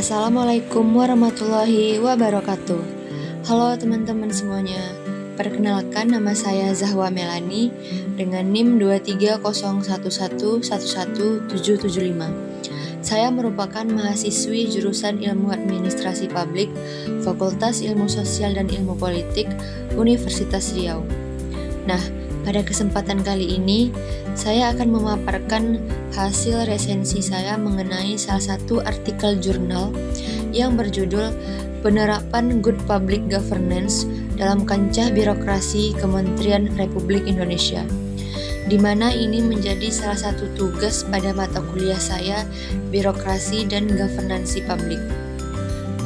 Assalamualaikum warahmatullahi wabarakatuh. Halo teman-teman semuanya. Perkenalkan, nama saya Zahwa Melani dengan NIM 23011111775. Saya merupakan mahasiswi jurusan Ilmu Administrasi Publik, Fakultas Ilmu Sosial dan Ilmu Politik, Universitas Riau. Nah, pada kesempatan kali ini, saya akan memaparkan hasil resensi saya mengenai salah satu artikel jurnal yang berjudul Penerapan Good Public Governance dalam Kancah Birokrasi Kementerian Republik Indonesia, di mana ini menjadi salah satu tugas pada mata kuliah saya, Birokrasi dan Governansi Publik.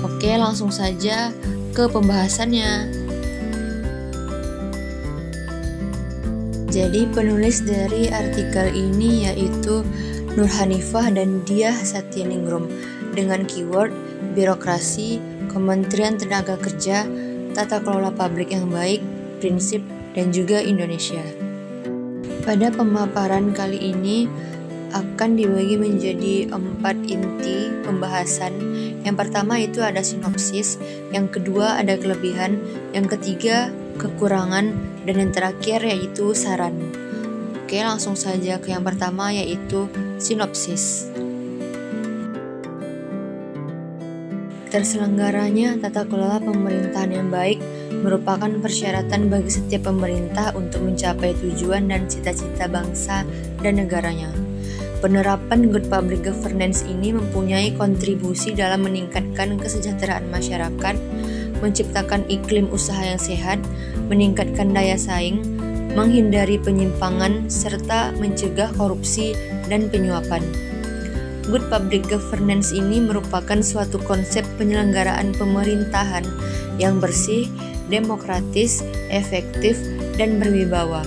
Oke, langsung saja ke pembahasannya. Jadi penulis dari artikel ini yaitu Nur Hanifah dan Diah Satyaningrum dengan keyword birokrasi, Kementerian Tenaga Kerja, tata kelola publik yang baik, prinsip, dan juga Indonesia. Pada pemaparan kali ini akan dibagi menjadi 4 inti pembahasan. Yang pertama itu ada sinopsis, yang kedua ada kelebihan, yang ketiga kekurangan, dan yang terakhir yaitu saran. Oke, langsung saja ke yang pertama yaitu sinopsis. Terselenggaranya tata kelola pemerintahan yang baik merupakan persyaratan bagi setiap pemerintah untuk mencapai tujuan dan cita-cita bangsa dan negaranya. Penerapan Good Public Governance ini mempunyai kontribusi dalam meningkatkan kesejahteraan masyarakat, menciptakan iklim usaha yang sehat, meningkatkan daya saing, menghindari penyimpangan, serta mencegah korupsi dan penyuapan. Good Public Governance ini merupakan suatu konsep penyelenggaraan pemerintahan yang bersih, demokratis, efektif, dan berwibawa.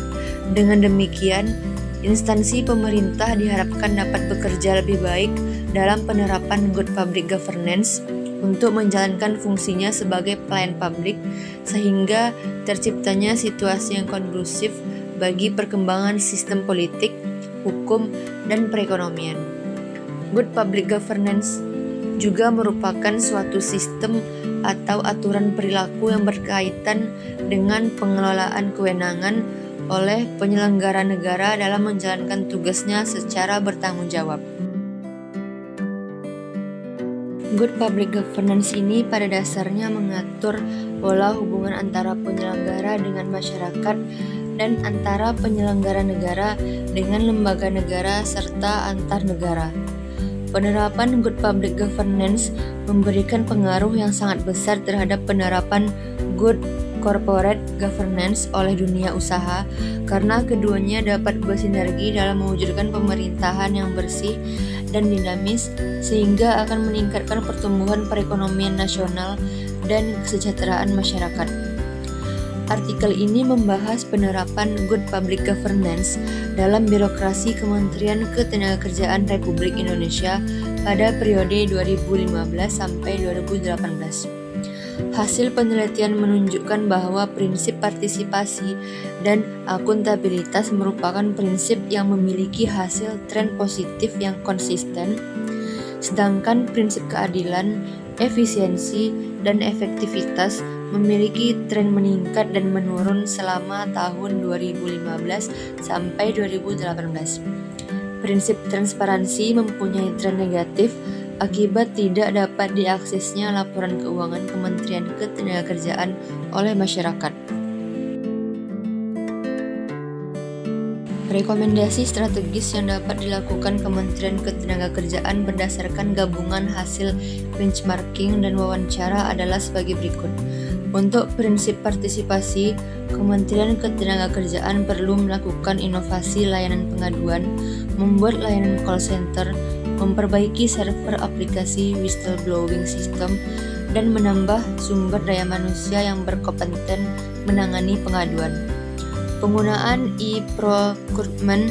Dengan demikian, instansi pemerintah diharapkan dapat bekerja lebih baik dalam penerapan Good Public Governance untuk menjalankan fungsinya sebagai pelayan publik, sehingga terciptanya situasi yang kondusif bagi perkembangan sistem politik, hukum, dan perekonomian. Good Public Governance juga merupakan suatu sistem atau aturan perilaku yang berkaitan dengan pengelolaan kewenangan oleh penyelenggara negara dalam menjalankan tugasnya secara bertanggung jawab. Good Public Governance ini pada dasarnya mengatur pola hubungan antara penyelenggara dengan masyarakat dan antara penyelenggara negara dengan lembaga negara serta antar negara. Penerapan Good Public Governance memberikan pengaruh yang sangat besar terhadap penerapan Good Corporate Governance oleh dunia usaha, karena keduanya dapat bersinergi dalam mewujudkan pemerintahan yang bersih dan dinamis, sehingga akan meningkatkan pertumbuhan perekonomian nasional dan kesejahteraan masyarakat. Artikel ini membahas penerapan Good Public Governance dalam birokrasi Kementerian Ketenagakerjaan Republik Indonesia pada periode 2015 sampai 2018. Hasil penelitian menunjukkan bahwa prinsip partisipasi dan akuntabilitas merupakan prinsip yang memiliki hasil tren positif yang konsisten, sedangkan prinsip keadilan, efisiensi, dan efektivitas memiliki tren meningkat dan menurun selama tahun 2015 sampai 2018. Prinsip transparansi mempunyai tren negatif akibat tidak dapat diaksesnya laporan keuangan Kementerian Ketenagakerjaan oleh masyarakat. Rekomendasi strategis yang dapat dilakukan Kementerian Ketenagakerjaan berdasarkan gabungan hasil benchmarking dan wawancara adalah sebagai berikut. Untuk prinsip partisipasi, Kementerian Ketenagakerjaan perlu melakukan inovasi layanan pengaduan, membuat layanan call center, memperbaiki server aplikasi whistleblowing system, dan menambah sumber daya manusia yang berkompeten menangani pengaduan. Penggunaan e-procurement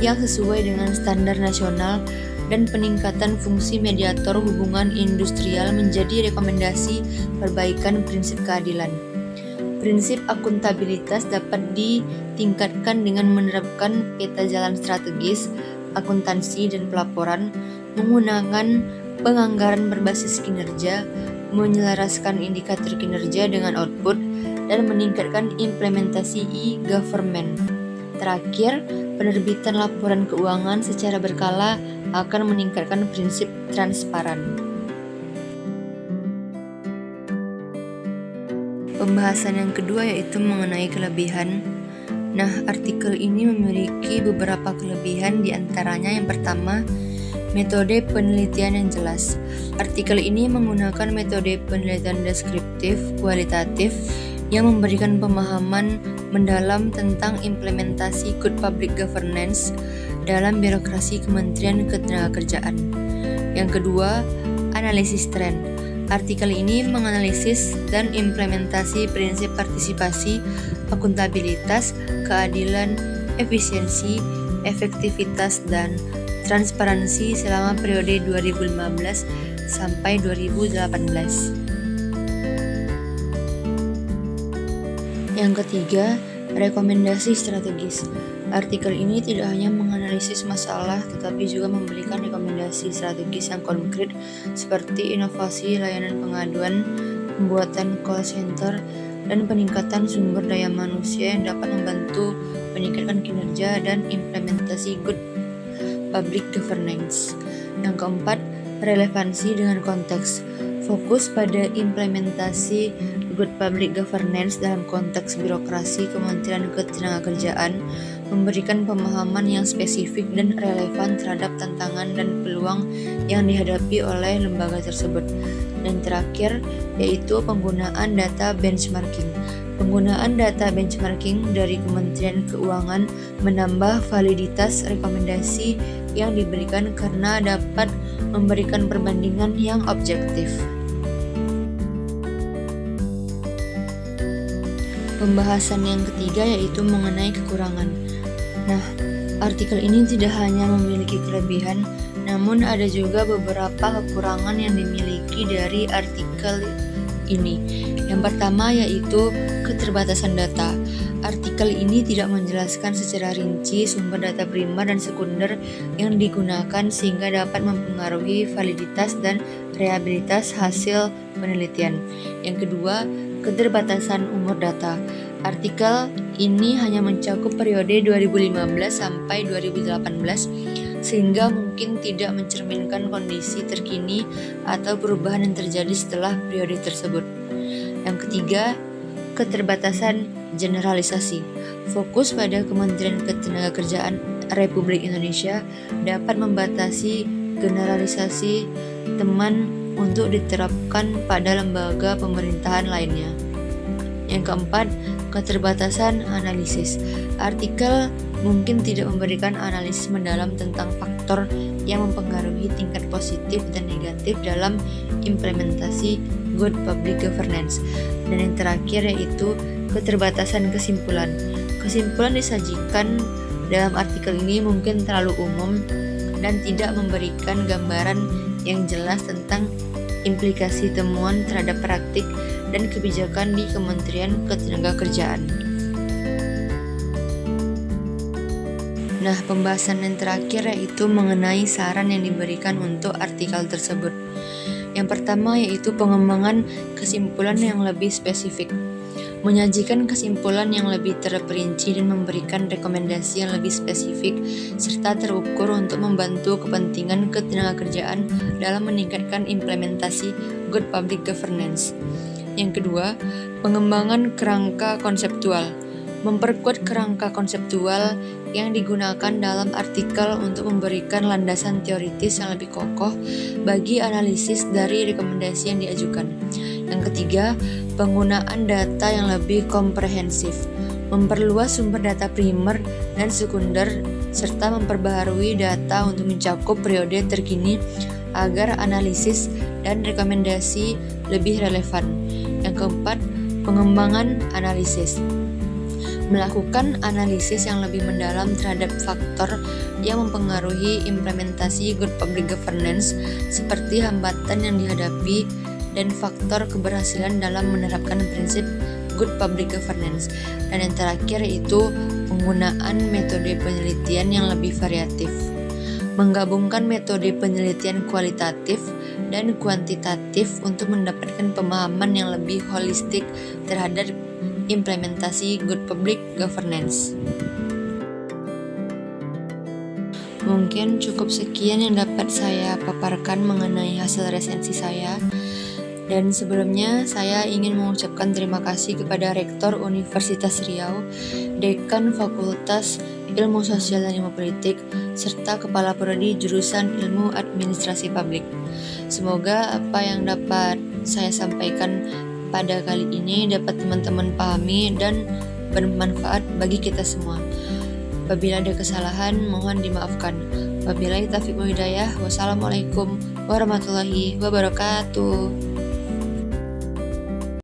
yang sesuai dengan standar nasional dan peningkatan fungsi mediator hubungan industrial menjadi rekomendasi perbaikan prinsip keadilan. Prinsip akuntabilitas dapat ditingkatkan dengan menerapkan peta jalan strategis, akuntansi dan pelaporan, menggunakan penganggaran berbasis kinerja, menyelaraskan indikator kinerja dengan output, dan meningkatkan implementasi e-government. Terakhir, penerbitan laporan keuangan secara berkala akan meningkatkan prinsip transparan. Pembahasan yang kedua yaitu mengenai kelebihan. Nah, artikel ini memiliki beberapa kelebihan, di antaranya yang pertama, metode penelitian yang jelas. Artikel ini menggunakan metode penelitian deskriptif kualitatif yang memberikan pemahaman mendalam tentang implementasi good public governance dalam birokrasi Kementerian Ketenagakerjaan. Yang kedua, analisis tren. Artikel ini menganalisis dan implementasi prinsip partisipasi, akuntabilitas, keadilan, efisiensi, efektivitas, dan transparansi selama periode 2015 sampai 2018. Yang ketiga, rekomendasi strategis. Artikel ini tidak hanya menganalisis masalah, tetapi juga memberikan rekomendasi strategis yang konkret seperti inovasi layanan pengaduan, pembuatan call center, dan peningkatan sumber daya manusia yang dapat membantu meningkatkan kinerja dan implementasi good public governance. Yang keempat, relevansi dengan konteks. Fokus pada implementasi good public governance dalam konteks birokrasi Kementerian Ketenagakerjaan memberikan pemahaman yang spesifik dan relevan terhadap tantangan dan peluang yang dihadapi oleh lembaga tersebut. Dan terakhir, yaitu penggunaan data benchmarking. Penggunaan data benchmarking dari Kementerian Keuangan menambah validitas rekomendasi yang diberikan karena dapat memberikan perbandingan yang objektif. Pembahasan yang ketiga yaitu mengenai kekurangan. Nah, artikel ini tidak hanya memiliki kelebihan, namun ada juga beberapa kekurangan yang dimiliki dari artikel ini. Yang pertama yaitu keterbatasan data. Artikel ini tidak menjelaskan secara rinci sumber data primer dan sekunder yang digunakan sehingga dapat mempengaruhi validitas dan reliabilitas hasil penelitian. Yang kedua, keterbatasan umur data. Artikel ini hanya mencakup periode 2015 sampai 2018 sehingga mungkin tidak mencerminkan kondisi terkini atau perubahan yang terjadi setelah periode tersebut. Yang ketiga, keterbatasan generalisasi. Fokus pada Kementerian Ketenagakerjaan Republik Indonesia dapat membatasi generalisasi teman untuk diterapkan pada lembaga pemerintahan lainnya. Yang keempat, keterbatasan analisis. Artikel mungkin tidak memberikan analisis mendalam tentang faktor yang mempengaruhi tingkat positif dan negatif dalam implementasi good public governance. Dan yang terakhir yaitu keterbatasan kesimpulan. Kesimpulan disajikan dalam artikel ini mungkin terlalu umum dan tidak memberikan gambaran yang jelas tentang implikasi temuan terhadap praktik dan kebijakan di Kementerian Ketenagakerjaan. Nah, pembahasan yang terakhir yaitu mengenai saran yang diberikan untuk artikel tersebut. Yang pertama yaitu pengembangan kesimpulan yang lebih spesifik. Menyajikan kesimpulan yang lebih terperinci dan memberikan rekomendasi yang lebih spesifik serta terukur untuk membantu kepentingan ketenagakerjaan dalam meningkatkan implementasi good public governance. Yang kedua, pengembangan kerangka konseptual. Memperkuat kerangka konseptual yang digunakan dalam artikel untuk memberikan landasan teoritis yang lebih kokoh bagi analisis dari rekomendasi yang diajukan. Yang ketiga, penggunaan data yang lebih komprehensif. Memperluas sumber data primer dan sekunder serta memperbaharui data untuk mencakup periode terkini agar analisis dan rekomendasi lebih relevan. Yang keempat, pengembangan analisis. Melakukan analisis yang lebih mendalam terhadap faktor yang mempengaruhi implementasi good public governance seperti hambatan yang dihadapi dan faktor keberhasilan dalam menerapkan prinsip good public governance. Dan yang terakhir yaitu penggunaan metode penelitian yang lebih variatif. Menggabungkan metode penelitian kualitatif dan kuantitatif untuk mendapatkan pemahaman yang lebih holistik terhadap implementasi good public governance. Mungkin cukup sekian yang dapat saya paparkan mengenai hasil resensi saya. Dan sebelumnya saya ingin mengucapkan terima kasih kepada Rektor Universitas Riau, Dekan Fakultas Ilmu Sosial dan Ilmu Politik, serta Kepala Prodi Jurusan Ilmu Administrasi Publik. Semoga apa yang dapat saya sampaikan pada kali ini dapat teman-teman pahami dan bermanfaat bagi kita semua. Apabila ada kesalahan, mohon dimaafkan. Wabillahi taufiq wal hidayah. Wassalamualaikum warahmatullahi wabarakatuh.